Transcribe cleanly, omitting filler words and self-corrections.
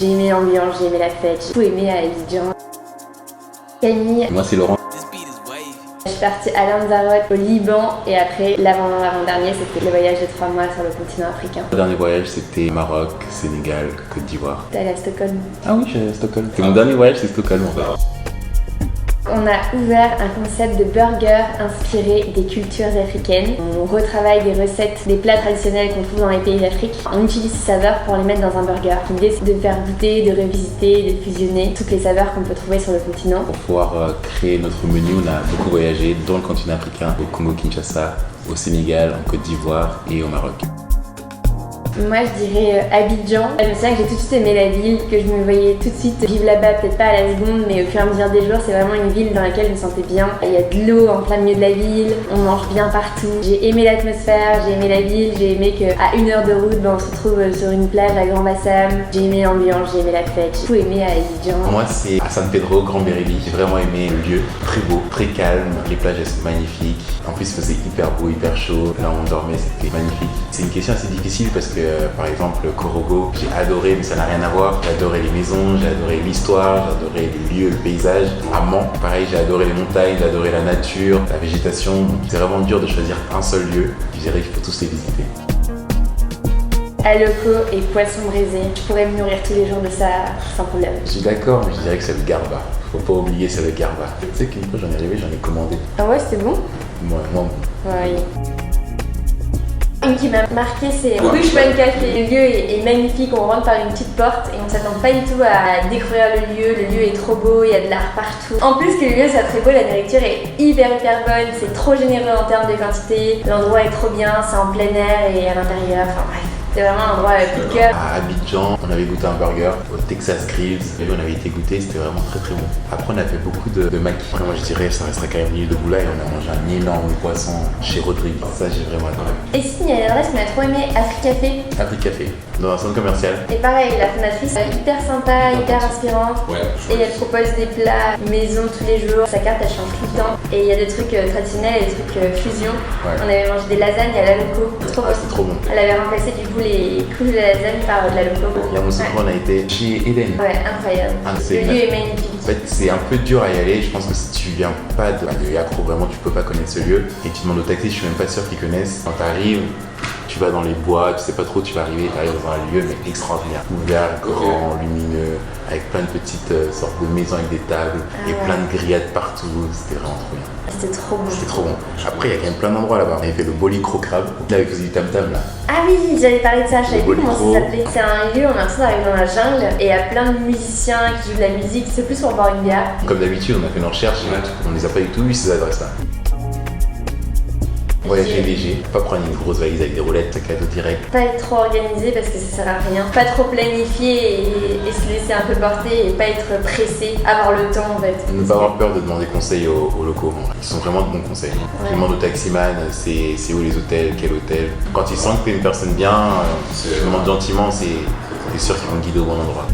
J'ai aimé l'ambiance, j'ai aimé la fête, j'ai tout aimé à Abidjan. Camille. Moi c'est Laurent. Je suis partie à Lanzarote, au Liban, et après, l'avant-dernier, c'était le voyage de 3 mois sur le continent africain. Le dernier voyage c'était Maroc, Sénégal, Côte d'Ivoire. T'es allée à Stockholm? Ah oui, je suis allé à Stockholm. C'est mon dernier voyage, c'est Stockholm en fait. On a ouvert un concept de burger inspiré des cultures africaines. On retravaille des recettes, des plats traditionnels qu'on trouve dans les pays d'Afrique. On utilise ces saveurs pour les mettre dans un burger. L'idée c'est de faire goûter, de revisiter, de fusionner toutes les saveurs qu'on peut trouver sur le continent. Pour pouvoir créer notre menu, on a beaucoup voyagé dans le continent africain, au Congo-Kinshasa, au Sénégal, en Côte d'Ivoire et au Maroc. Moi je dirais Abidjan. Je me souviens que j'ai tout de suite aimé la ville, que je me voyais tout de suite vivre là-bas, peut-être pas à la seconde, mais au fur et à mesure des jours, c'est vraiment une ville dans laquelle je me sentais bien. Il y a de l'eau en plein milieu de la ville, on mange bien partout. J'ai aimé l'atmosphère, j'ai aimé la ville, j'ai aimé qu'à 1 heure de route, on se retrouve sur une plage à Grand Bassam. J'ai aimé l'ambiance, j'ai aimé la fête, j'ai tout aimé à Abidjan. Moi c'est à San Pedro, Grand Béréli. J'ai vraiment aimé le lieu, très beau, très calme, les plages elles sont magnifiques. En plus il faisait hyper beau, hyper chaud, là où on dormait c'était magnifique. C'est une question assez difficile parce que par exemple Korogo, j'ai adoré mais ça n'a rien à voir. J'ai adoré les maisons, j'ai adoré l'histoire, j'ai adoré les lieux, le paysage. À Mans, pareil, j'ai adoré les montagnes, j'ai adoré la nature, la végétation. C'est vraiment dur de choisir un seul lieu. Je dirais qu'il faut tous les visiter. Aloko et poisson braisé, je pourrais me nourrir tous les jours de ça sans problème. Je suis d'accord, mais je dirais que c'est le garba. Faut pas oublier, c'est le garba. Tu sais qu'une fois j'en ai arrivé, j'en ai commandé. Ah ouais, c'est bon? Moi. Ouais. Une qui m'a marqué, c'est Rushman Café. Le lieu est magnifique, on rentre par une petite porte et on s'attend pas du tout à découvrir le lieu est trop beau, il y a de l'art partout. En plus que le lieu soit très beau, la nourriture est hyper bonne, c'est trop généreux en termes de quantité, l'endroit est trop bien, c'est en plein air et à l'intérieur, enfin bref. C'est vraiment un endroit coup de cœur. À Abidjan, on avait goûté un burger au Texas Grills. Et on avait été goûté, c'était vraiment très très bon. Après, on a fait beaucoup de maquis. Après, moi, je dirais, ça restera quand même l'île de Boula et on a mangé un énorme poisson chez Rodrigue. Ça, j'ai vraiment adoré. Et si, il y a une adresse qu'on a trop aimé, Africafé. Africafé, dans un centre commercial. Et pareil, la fondatrice est hyper sympa, hyper inspirante. Ouais. Et elle propose des plats maison tous les jours. Sa carte, elle change tout le temps. Et il y a des trucs traditionnels et des trucs fusion. Ouais. On avait mangé des lasagnes à la loco. Trop bon. C'était trop bon. Elle avait remplacé du coup les couches de lasagne par de la loco. Il y a on a été chez Eden. Ouais, incroyable. Le lieu est magnifique. En fait, c'est un peu dur à y aller. Je pense que si tu viens pas de Yacro, vraiment, tu peux pas connaître ce lieu. Et tu demandes au taxi, je suis même pas sûr qu'ils connaissent. Quand t'arrives, tu vas dans les bois, tu sais pas trop, tu vas arriver, t'arrives dans un lieu mais extraordinaire. Ouvert, grand, lumineux, avec plein de petites sortes de maisons avec des tables et plein de grillades partout. C'était vraiment trop bien. C'était trop bon. C'était trop bon. Après, il y a quand même plein d'endroits là-bas. On avait fait le Bolicro Crab. Là, avec du tam-tam là. Ah oui, j'avais parlé de ça, je savais plus comment Bolicro. ça s'appelait. C'est un lieu où on a l'impression d'arriver dans la jungle et il y a plein de musiciens qui jouent de la musique. C'est plus pour boire une bière. Comme d'habitude, on a fait nos recherches. On les a pas du tout eu ces adresses là. Voyager léger, pas prendre une grosse valise avec des roulettes, sac à dos direct. Pas être trop organisé parce que ça sert à rien. Pas trop planifier et se laisser un peu porter et pas être pressé. Avoir le temps en fait. Ne pas avoir peur de demander conseil aux locaux. Ils sont vraiment de bons conseils. Tu demandes au taximan c'est où les hôtels, quel hôtel. Quand ils sentent que t'es une personne bien, tu demandes gentiment, c'est sûr qu'ils vont te guider au bon endroit.